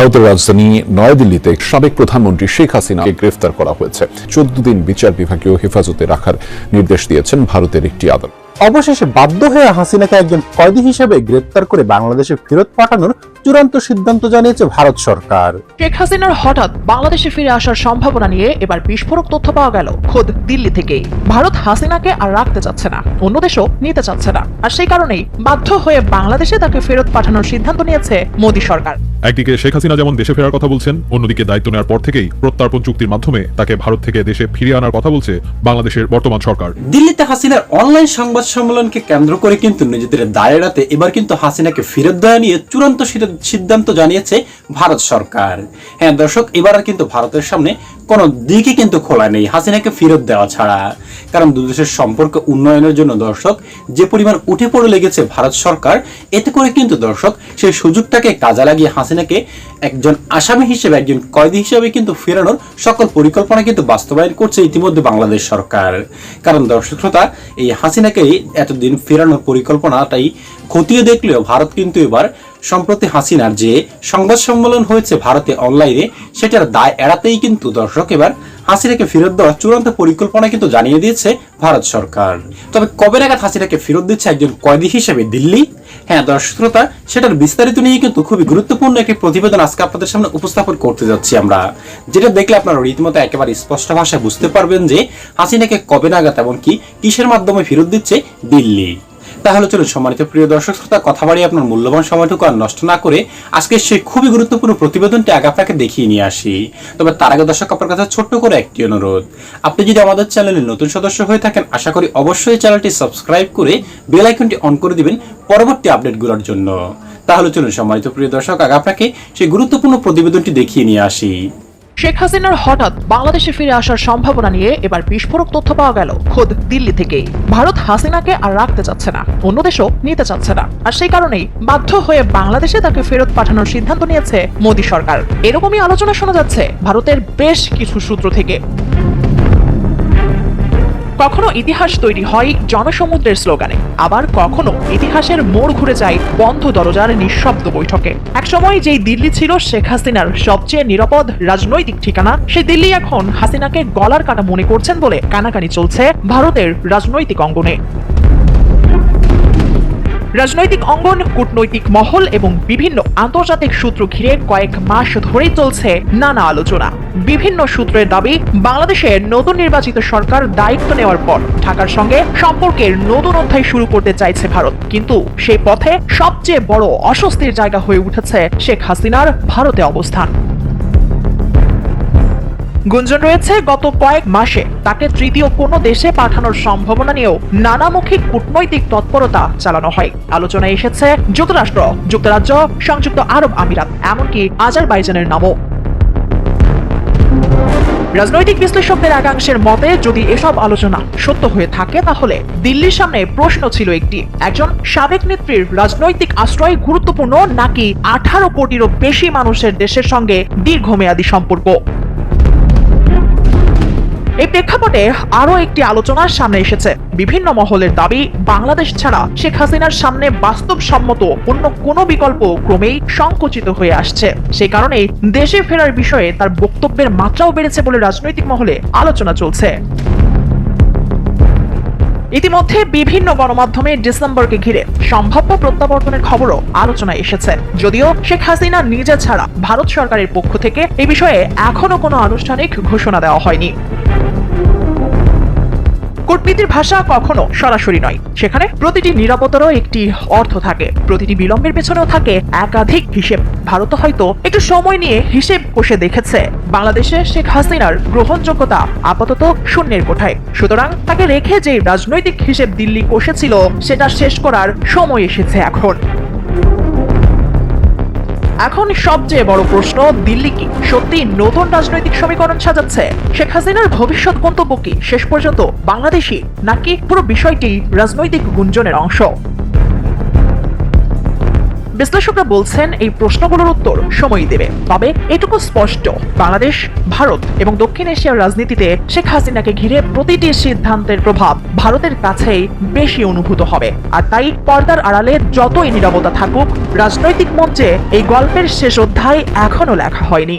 ভারতের রাজধানী নয়াদিল্লিতে সাবেক প্রধানমন্ত্রী শেখ হাসিনাকে গ্রেফতার করা হয়েছে। 14 দিন বিচার বিভাগীয় হেফাজতে রাখার নির্দেশ দিয়েছেন ভারতের একটি আদালত। অবশেষে বাধ্য হয়ে হাসিনাকে একজন কয়েদি হিসেবে গ্রেপ্তার করে বাংলাদেশে ফেরত পাঠানোর চূড়ান্ত সিদ্ধান্ত জানিয়েছে ভারত সরকার। শেখ হাসিনার হঠাৎ বাংলাদেশে ফিরে আসার সম্ভাবনা নিয়ে এবার বিস্ফোরক তথ্য পাওয়া গেল খোদ দিল্লি থেকেই। ভারত হাসিনাকে আর রাখতে চাচ্ছে না, অন্য দেশও নিতে চাচ্ছে না, আর সেই কারণেই বাধ্য হয়ে বাংলাদেশে তাকে ফেরত পাঠানোর সিদ্ধান্ত নিয়েছে মোদী সরকার। একদিকে শেখ হাসিনা যেমন দেশে ফেরার কথা বলছেন, অন্যদিকে দায়িত্ব নেওয়ার পর থেকেই প্রত্যর্পণ চুক্তির মাধ্যমে তাকে ভারত থেকে দেশে ফিরিয়ে আনার কথা বলছে বাংলাদেশের বর্তমান সরকার। দিল্লিতে হাসিনার অনলাইন সংবাদ সম্মেলনকে কেন্দ্র করে কিন্তু নিজেদের দায় এড়াতে এবার কিন্তু হাসিনাকে ফেরত দেওয়া নিয়ে চূড়ান্ত সিদ্ধান্ত জানিয়েছে ভারত সরকার। হ্যাঁ দর্শক, এবার আর কিন্তু ভারতের সামনে কোনো দিকই কিন্তু খোলা নেই হাসিনাকে ফেরত দেওয়া ছাড়া। কারণ দুদেশের সম্পর্ক উন্নয়নের জন্য দর্শক যে পরিমাণ উঠে পড়ে লেগেছে ভারত সরকার, এতে করে কিন্তু দর্শক সেই সুযোগটাকে কাজে লাগিয়ে হাসিনাকে একজন আসামি হিসেবে, একজন কয়েদি হিসেবে কিন্তু ফেরানোর সকল পরিকল্পনা কিন্তু বাস্তবায়ন করছে ইতিমধ্যে বাংলাদেশ সরকার। কারণ দর্শক শ্রোতা, এই হাসিনাকে এতদিন ফেরানোর পরিকল্পনাটাই খতিয়ে দেখলেও ভারত কিন্তু এবার সম্প্রতি হাসিনার যে সংবাদ সম্মেলন হয়েছে ভারতে অনলাইনে, সেটার দায় এড়াতেই কিন্তু দর্শক এবার হাসিনাকে ফেরত দেওয়ার চূড়ান্ত পরিকল্পনা কিন্তু জানিয়ে দিয়েছে ভারত সরকার। তবে কবে নাগাদ হাসিনাকে ফেরত দিচ্ছে একজন কয়েদি হিসেবে দিল্লি? হ্যাঁ দর্শক শ্রোতা, সেটার বিস্তারিত নিয়ে কিন্তু খুবই গুরুত্বপূর্ণ একটি প্রতিবেদন আজকে আপনাদের সামনে উপস্থাপন করতে যাচ্ছি আমরা, যেটা দেখলে আপনারা রীতিমতো একেবারে স্পষ্ট ভাষায় বুঝতে পারবেন যে হাসিনাকে কবে নাগাদ এবং কি কিসের মাধ্যমে ফেরত দিচ্ছে দিল্লি। তাহলে চলুন সম্মানিত প্রিয় দর্শক শ্রোতা, কথা বাড়িয়ে আপনার মূল্যবান সময়টুকু আর নষ্ট না করে আজকে সেই খুবই গুরুত্বপূর্ণ প্রতিবেদনটি আগে আপনাকে দেখিয়ে নিয়ে আসি। তবে তার আগে দর্শক আপনার কাছে ছোট্ট করে একটি অনুরোধ, আপনি যদি আমাদের চ্যানেলের নতুন সদস্য হয়ে থাকেন, আশা করি অবশ্যই চ্যানেলটি সাবস্ক্রাইব করে বেল আইকনটি অন করে দিবেন পরবর্তী আপডেটগুলোর জন্য। তাহলে চলুন সম্মানিত প্রিয় দর্শক, আগে আপনাকে সেই গুরুত্বপূর্ণ প্রতিবেদনটি দেখিয়ে নিয়ে আসি। শেখ হাসিনার হঠাৎ বাংলাদেশে ফিরে আসার সম্ভাবনা নিয়ে এবার বিস্ফোরক তথ্য পাওয়া গেল খোদ দিল্লি থেকেই। ভারত হাসিনাকে আর রাখতে চাচ্ছে না, অন্য দেশও নিতে চাচ্ছে না, আর সেই কারণেই বাধ্য হয়ে বাংলাদেশে তাকে ফেরত পাঠানোর সিদ্ধান্ত নিয়েছে মোদী সরকার। এরকমই আলোচনা শোনা যাচ্ছে ভারতের বেশ কিছু সূত্র থেকে। কখনো ইতিহাস তৈরি হয় জনসমুদ্রের স্লোগানে, আবার কখনো ইতিহাসের মোড় ঘুরে যায় বন্ধ দরজার নিঃশব্দ বৈঠকে। একসময় যেই দিল্লি ছিল শেখ হাসিনার সবচেয়ে নিরাপদ রাজনৈতিক ঠিকানা, সেই দিল্লি এখন হাসিনাকে গলার কাটা মনে করছেন বলে কানাকানি চলছে ভারতের রাজনৈতিক অঙ্গনে। রাজনৈতিক অঙ্গন, কূটনৈতিক মহল এবং বিভিন্ন আন্তর্জাতিক সূত্র ঘিরে কয়েক মাস ধরেই চলছে নানা আলোচনা। বিভিন্ন সূত্রের দাবি, বাংলাদেশের নতুন নির্বাচিত সরকার দায়িত্ব নেওয়ার পর ঢাকার সঙ্গে সম্পর্কের নতুন অধ্যায় শুরু করতে চাইছে ভারত, কিন্তু সেই পথে সবচেয়ে বড় অস্বস্তির জায়গা হয়ে উঠেছে শেখ হাসিনার ভারতে অবস্থান। গুঞ্জন রয়েছে গত কয়েক মাসে তাকে তৃতীয় কোনো দেশে পাঠানোর সম্ভাবনা নিয়েও নানামুখী কূটনৈতিক তৎপরতা চালানো হয়। আলোচনায় এসেছে যুক্তরাষ্ট্র, যুক্তরাজ্য, সংযুক্ত আরব আমিরাত, এমনকি আজারবাইজানের নামও। রাজনৈতিক বিশ্লেষকদের একাংশের মতে, যদি এসব আলোচনা সত্য হয়ে থাকে তাহলে দিল্লির সামনে প্রশ্ন ছিল একটি, একজন সাবেক নেত্রীর রাজনৈতিক আশ্রয় গুরুত্বপূর্ণ নাকি 18 কোটিরও বেশি মানুষের দেশের সঙ্গে দীর্ঘমেয়াদী সম্পর্ক। এই প্রেক্ষাপটে আরো একটি আলোচনার সামনে এসেছে। বিভিন্ন মহলের দাবি, বাংলাদেশ ছাড়া শেখ হাসিনার সামনে বাস্তবসম্মত অন্য কোনো বিকল্প ক্রমেই সংকুচিত হয়ে আসছে। সেই কারণেই দেশে ফেরার বিষয়ে তার বক্তব্যের মাত্রাও বেড়েছে বলে রাজনৈতিক মহলে আলোচনা চলছে। ইতিমধ্যে বিভিন্ন গণমাধ্যমে ডিসেম্বরকে ঘিরে সম্ভাব্য প্রত্যাবর্তনের খবরও আলোচনায় এসেছে। যদিও শেখ হাসিনা নিজে ছাড়া ভারত সরকারের পক্ষ থেকে এই বিষয়ে এখনো কোনো আনুষ্ঠানিক ঘোষণা দেওয়া হয়নি। কূটনীতির ভাষা কখনো সরাসরি নয়, সেখানে প্রতিটি নিরাপত্তারও একটি অর্থ থাকে, প্রতিটি বিলম্বের পেছনেও থাকে একাধিক হিসেব। ভারত হয়তো একটু সময় নিয়ে হিসেব কষে দেখেছে বাংলাদেশে শেখ হাসিনার গ্রহণযোগ্যতা আপাতত শূন্যের কোঠায়। সুতরাং তাকে রেখে যে রাজনৈতিক হিসেব দিল্লি কষেছিল সেটা শেষ করার সময় এসেছে এখন। এখন সবচেয়ে বড় প্রশ্ন, দিল্লি কি সত্যি নতুন রাজনৈতিক সমীকরণ সাজাচ্ছে? শেখ হাসিনার ভবিষ্যৎ গন্তব্য কি শেষ পর্যন্ত বাংলাদেশি, নাকি পুরো বিষয়টি রাজনৈতিক গুঞ্জনের অংশ? বিশ্লেষকরা বলছেন এই প্রশ্নগুলোর উত্তর সময় দেবে, তবে এটুকু স্পষ্ট, বাংলাদেশ, ভারত এবং দক্ষিণ এশিয়ার রাজনীতিতে শেখ হাসিনাকে ঘিরে প্রতিটি সিদ্ধান্তের প্রভাব ভারতের কাছেই বেশি অনুভূত হবে। আর তাই পর্দার আড়ালে যতই নীরবতা থাকুক, রাজনৈতিক মঞ্চে এই গল্পের শেষ অধ্যায় এখনো লেখা হয়নি।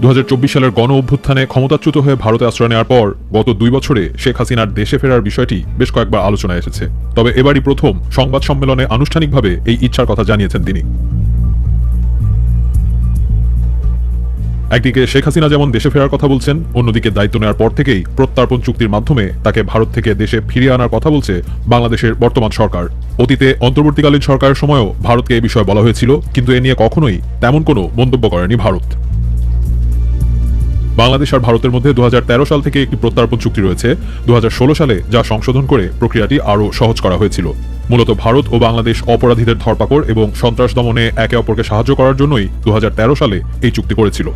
2024 সালের গণ অভ্যুত্থানে ক্ষমতাচ্যুত হয়ে ভারতে আশ্রয় নেওয়ার পর গত 2 বছরে শেখ হাসিনার দেশে ফেরার বিষয়টি বেশ কয়েকবার আলোচনায় এসেছে। তবে এবারই প্রথম সংবাদ সম্মেলনে আনুষ্ঠানিকভাবে এই ইচ্ছার কথা জানিয়েছেন তিনি। একদিকে শেখ হাসিনা যেমন দেশে ফেরার কথা বলছেন, অন্যদিকে দায়িত্ব নেওয়ার পর থেকেই প্রত্যর্পণ চুক্তির মাধ্যমে তাকে ভারত থেকে দেশে ফিরিয়ে আনার কথা বলছে বাংলাদেশের বর্তমান সরকার। অতীতে অন্তর্বর্তীকালীন সরকারের সময়ও ভারতকে এই বিষয়ে বলা হয়েছিল, কিন্তু এ নিয়ে কখনোই তেমন কোনো মন্তব্য করেনি ভারত। বাংলাদেশ আর ভারতের মধ্যে 2013 সাল থেকে একটি প্রত্যর্পণ চুক্তি রয়েছে, 2016 সালে যা সংশোধন করে প্রক্রিয়াটি আরও সহজ করা হয়েছিল। মূলত ভারত ও বাংলাদেশ অপরাধীদের ধরপাকড় এবং সন্ত্রাস দমনে একে অপরকে সাহায্য করার জন্যই 2013 সালে এই চুক্তি করেছিল।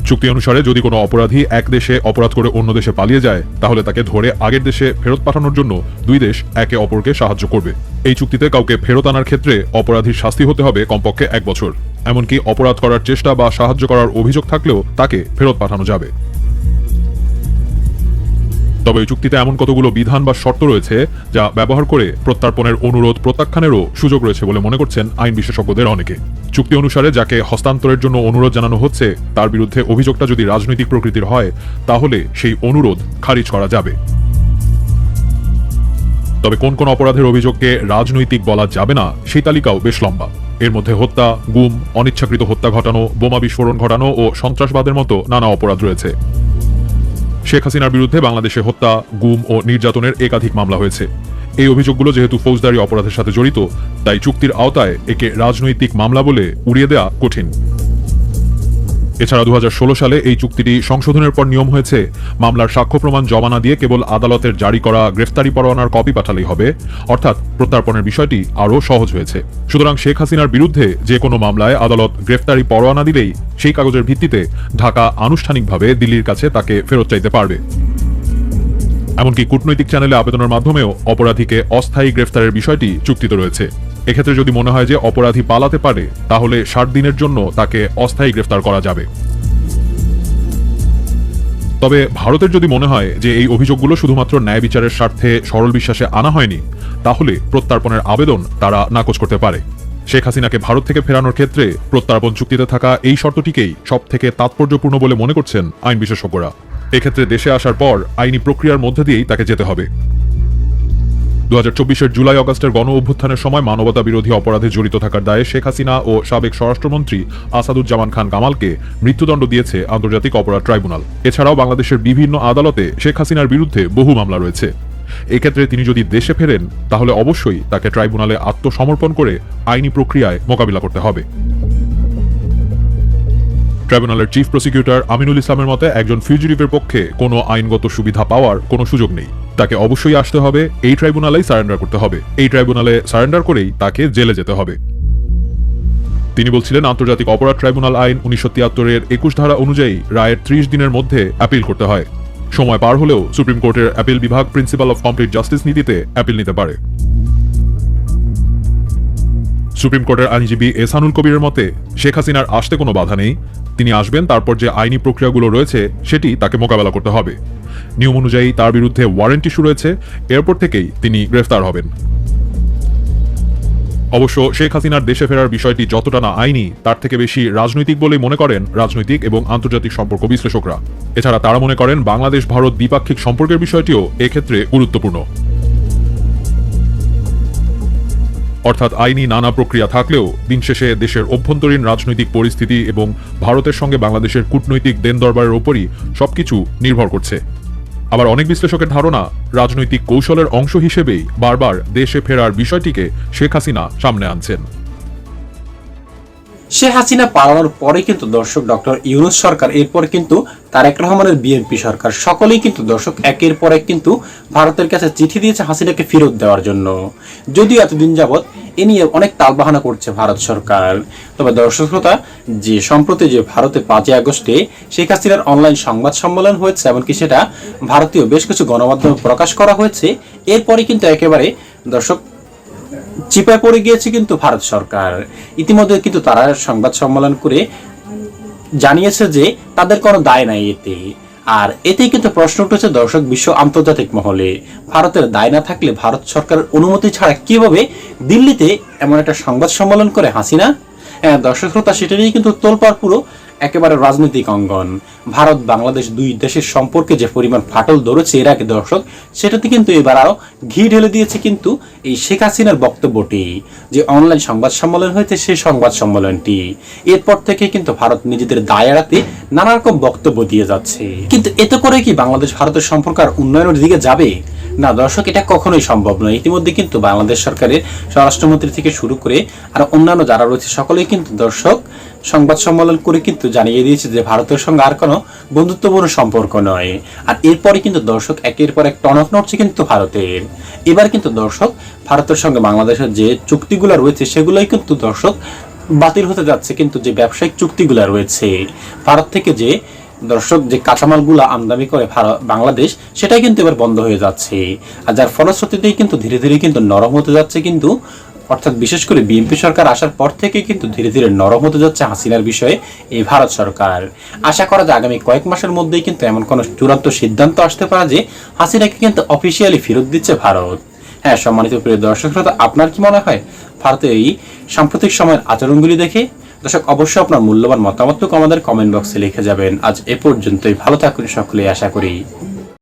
চুক্তি অনুসারে যদি কোনো অপরাধী এক দেশে অপরাধ করে অন্য দেশে পালিয়ে যায়, তাহলে তাকে ধরে আগের দেশে ফেরত পাঠানোর জন্য দুই দেশ একে অপরকে সাহায্য করবে। এই চুক্তিতে কাউকে ফেরত আনার ক্ষেত্রে অপরাধীর শাস্তি হতে হবে কমপক্ষে 1 বছর। এমনকি অপরাধ করার চেষ্টা বা সাহায্য করার অভিযোগ থাকলেও তাকে ফেরত পাঠানো যাবে। তবে এই চুক্তিতে এমন কতগুলো বিধান বা শর্ত রয়েছে যা ব্যবহার করে প্রত্যর্পণের অনুরোধ প্রত্যাখ্যানেরও সুযোগ রয়েছে বলে মনে করছেন আইন বিশেষজ্ঞদের অনেকে। চুক্তি অনুসারে যাকে হস্তান্তরের জন্য অনুরোধ জানানো হচ্ছে তার বিরুদ্ধে অভিযোগটা যদি রাজনৈতিক প্রকৃতির হয়, তাহলে সেই অনুরোধ খারিজ করা যাবে। তবে কোন কোন অপরাধের অভিযোগকে রাজনৈতিক বলা যাবে না সেই তালিকাও বেশ লম্বা। এর মধ্যে হত্যা, গুম, অনিচ্ছাকৃত হত্যা ঘটানো, বোমা বিস্ফোরণ ঘটানো ও সন্ত্রাসবাদের মতো নানা অপরাধ রয়েছে। শেখ হাসিনার বিরুদ্ধে বাংলাদেশে হত্যা, গুম ও নির্যাতনের একাধিক মামলা হয়েছে। এই অভিযোগগুলো যেহেতু ফৌজদারি অপরাধের সাথে জড়িত, তাই চুক্তির আওতায় একে রাজনৈতিক মামলা বলে উড়িয়ে দেওয়া কঠিন। এছাড়া 2016 সালে এই চুক্তিটি সংশোধনের পর নিয়ম হয়েছে মামলার সাক্ষ্য প্রমাণ জমা না দিয়ে কেবল আদালতের জারি করা গ্রেফতারি পরোয়ানার কপি পাঠালেই হবে, অর্থাৎ প্রত্যর্পণের বিষয়টি আরও সহজ হয়েছে। সুতরাং শেখ হাসিনার বিরুদ্ধে যে কোনো মামলায় আদালত গ্রেফতারি পরোয়ানা দিলেই সেই কাগজের ভিত্তিতে ঢাকা আনুষ্ঠানিকভাবে দিল্লির কাছে তাকে ফেরত চাইতে পারবে। এমনকি কূটনৈতিক চ্যানেলে আবেদনের মাধ্যমেও অপরাধীকে অস্থায়ী গ্রেফতারের বিষয়টি চুক্তিতে রয়েছে। এক্ষেত্রে যদি মনে হয় যে অপরাধী পালাতে পারে, তাহলে 60 দিনের জন্য তাকে অস্থায়ী গ্রেফতার করা যাবে। তবে ভারতের যদি মনে হয় যে এই অভিযোগগুলো শুধুমাত্র ন্যায় বিচারের স্বার্থে সরল বিশ্বাসে আনা হয়নি, তাহলে প্রত্যর্পণের আবেদন তারা নাকচ করতে পারে। শেখ হাসিনাকে ভারত থেকে ফেরানোর ক্ষেত্রে প্রত্যর্পণ চুক্তিতে থাকা এই শর্তটিকেই সবথেকে তাৎপর্যপূর্ণ বলে মনে করছেন আইন বিশেষজ্ঞরা। এক্ষেত্রে দেশে আসার পর আইনি প্রক্রিয়ার মধ্যে দিয়েই তাকে যেতে হবে। 2024 জুলাই অগাস্টের গণ অভ্যুত্থানের সময় মানবতা বিরোধী অপরাধে জড়িত থাকার দায়ে শেখ হাসিনা ও সাবেক স্বরাষ্ট্রমন্ত্রী আসাদুজ্জামান খান কামালকে মৃত্যুদণ্ড দিয়েছে আন্তর্জাতিক অপরাধ ট্রাইব্যুনাল। এছাড়াও বাংলাদেশের বিভিন্ন আদালতে শেখ হাসিনার বিরুদ্ধে বহু মামলা রয়েছে। এক্ষেত্রে তিনি যদি দেশে ফেরেন, তাহলে অবশ্যই তাকে ট্রাইব্যুনালে আত্মসমর্পণ করে আইনি প্রক্রিয়ায় মোকাবিলা করতে হবে। ট্রাইব্যুনালের চিফ প্রসিকিউটর আমিনুল ইসলামের মতে একজন ফিউজিটিভের পক্ষে কোনো আইনগত সুবিধা পাওয়ার কোনো সুযোগ নেই। তাকে অবশ্যই আসতে হবে, এই ট্রাইব্যুনালেই সারেন্ডার করতে হবে, এই ট্রাইব্যুনালে সারেন্ডার করেই তাকে জেলে যেতে হবে। তিনি বলছিলেন, আন্তর্জাতিক অপরাধ ট্রাইব্যুনাল আইন 1973-এর 21 ধারা অনুযায়ী রায়ের 30 দিনের মধ্যে অ্যাপিল করতে হয়। সময় পার হলেও সুপ্রিম কোর্টের অ্যাপিল বিভাগ প্রিন্সিপাল অফ কমপ্লিট জাস্টিস নীতিতে অ্যাপিল নিতে পারে। সুপ্রিম কোর্টের আইনজীবী এহসানুল কবিরের মতে শেখ হাসিনার আসতে কোনো বাধা নেই, তিনি আসবেন, তারপর যে আইনি প্রক্রিয়াগুলো রয়েছে সেটি তাকে মোকাবেলা করতে হবে। নিয়ম অনুযায়ী তার বিরুদ্ধে ওয়ারেন্ট ইস্যু রয়েছে, এরপর থেকেই তিনি গ্রেফতার হবেন। অবশ্য শেখ হাসিনার দেশে ফেরার বিষয়টি যতটা না আইনি, তার থেকে বেশি রাজনৈতিক বলেই মনে করেন রাজনৈতিক এবং আন্তর্জাতিক সম্পর্ক বিশ্লেষকরা। এছাড়া তারা মনে করেন বাংলাদেশ ভারত দ্বিপাক্ষিক সম্পর্কের বিষয়টিও এক্ষেত্রে গুরুত্বপূর্ণ। অর্থাৎ আইনি নানা প্রক্রিয়া থাকলেও দিন শেষে দেশের অভ্যন্তরীণ রাজনৈতিক পরিস্থিতি এবং ভারতের সঙ্গে বাংলাদেশের কূটনৈতিক দেন দরবারের উপরই সবকিছু নির্ভর করছে। আবার অনেক বিশ্লেষকের ধারণা, রাজনৈতিক কৌশলের অংশ হিসেবেই বারবার দেশে ফেরার বিষয়টিকে শেখ হাসিনা সামনে আনছেন। শেখ হাসিনা পালানোর পরে কিন্তু দর্শক ডক্টর ইউনূস সরকার, এরপর কিন্তু তারেক রহমানের বিএনপি সরকার, সকলেই কিন্তু দর্শক একের পর এক কিন্তু ভারতের কাছে চিঠি দিয়েছে হাসিনাকে ফেরত দেওয়ার জন্য। যদিও এতদিন যাবৎ এ নিয়ে অনেক তালবাহানা করছে ভারত সরকার। তবে দর্শক শ্রোতা, যে সম্প্রতি যে ভারতে 5 আগস্টে শেখ হাসিনার অনলাইন সংবাদ সম্মেলন হয়েছে, এমনকি সেটা ভারতীয় বেশ কিছু গণমাধ্যমে প্রকাশ করা হয়েছে, এরপরে কিন্তু একেবারে দর্শক চিপায় পড়ে গিয়েছে কিন্তু ভারত সরকার। ইতিমধ্যে কিন্তু তারা সংবাদ সম্মেলন করে জানিয়েছে যে তাদের কোনো দায় নাই এতে। আর এতেই কিন্তু প্রশ্ন উঠেছে দর্শক বিশ্ব আন্তর্জাতিক মহলে, ভারতের দায় না থাকলে ভারত সরকারের অনুমতি ছাড়া কিভাবে দিল্লিতে এমন একটা সংবাদ সম্মেলন করে হাসিনা? দর্শক শ্রোতা, সেটা নিয়ে কিন্তু তোলপাড় পুরো একেবারে রাজনৈতিক অঙ্গন। ভারত বাংলাদেশ দুই দেশের সম্পর্কে যে পরিমাণ ফাটল ধরেছে এর আগে দর্শক, সেটাতে কিন্তু এবার আরো ঘি ঢেলে দিয়েছে কিন্তু এই শেখ হাসিনার বক্তব্যটি, যে অনলাইন সংবাদ সম্মেলন হয়েছে সেই সংবাদ সম্মেলনটি। এরপর থেকে কিন্তু ভারত নিজেদের দায় এড়াতে নানা রকম বক্তব্য দিয়ে যাচ্ছে। কিন্তু এতে করে কি বাংলাদেশ ভারতের সম্পর্ক আর উন্নয়নের দিকে যাবে? না দর্শক, এটা কখনোই সম্ভব নয়। ইতিমধ্যে কিন্তু বাংলাদেশ সরকারের স্বরাষ্ট্রমন্ত্রী থেকে শুরু করে আর অন্যান্য যারা রয়েছে সকলেই কিন্তু দর্শক সংবাদ সম্মেলন করে কিন্তু জানিয়ে দিয়েছে যে ভারতের সঙ্গে আর কোনো বন্ধুত্বপূর্ণ সম্পর্ক নয়। আর এরপরে কিন্তু দর্শক একের পর এক টনক নড়ছে কিন্তু ভারতের। এবার কিন্তু দর্শক ভারতের সঙ্গে বাংলাদেশের যে চুক্তিগুলো রয়েছে সেগুলোই কিন্তু দর্শক বাতিল হতে যাচ্ছে। কিন্তু যে ব্যবসায়িক চুক্তিগুলো রয়েছে ভারত থেকে যে দর্শক যে কাঁচামালগুলো আমদানি করে বাংলাদেশ, সেটাই কিন্তু এবার বন্ধ হয়ে যাচ্ছে। আর যার ফলশ্রুতিতেই কিন্তু ধীরে ধীরে কিন্তু নরম হতে যাচ্ছে কিন্তু, অর্থাৎ বিশেষ করে বিএনপি সরকার আসার পর থেকে কিন্তু ধীরে ধীরে নরম হতে যাচ্ছে হাসিনার বিষয়ে এই ভারত সরকার। আশা করা যায় আগামী কয়েক মাসের মধ্যেই কিন্তু এমন কোনো চূড়ান্ত সিদ্ধান্ত আসতে পারে যে হাসিনাকে কিন্তু অফিসিয়ালি ফেরত দিচ্ছে ভারত। হ্যাঁ সম্মানিত প্রিয় দর্শক শ্রোতা, আপনার কি মনে হয় ভারতের এই সাম্প্রতিক সময়ের আচরণগুলি দেখে? দর্শক অবশ্যই আপনার মূল্যবান মতামতটুকু আমাদের কমেন্ট বক্সে লিখে যাবেন। আজ এ পর্যন্তই, ভালো থাকুন সকলেই আশা করি।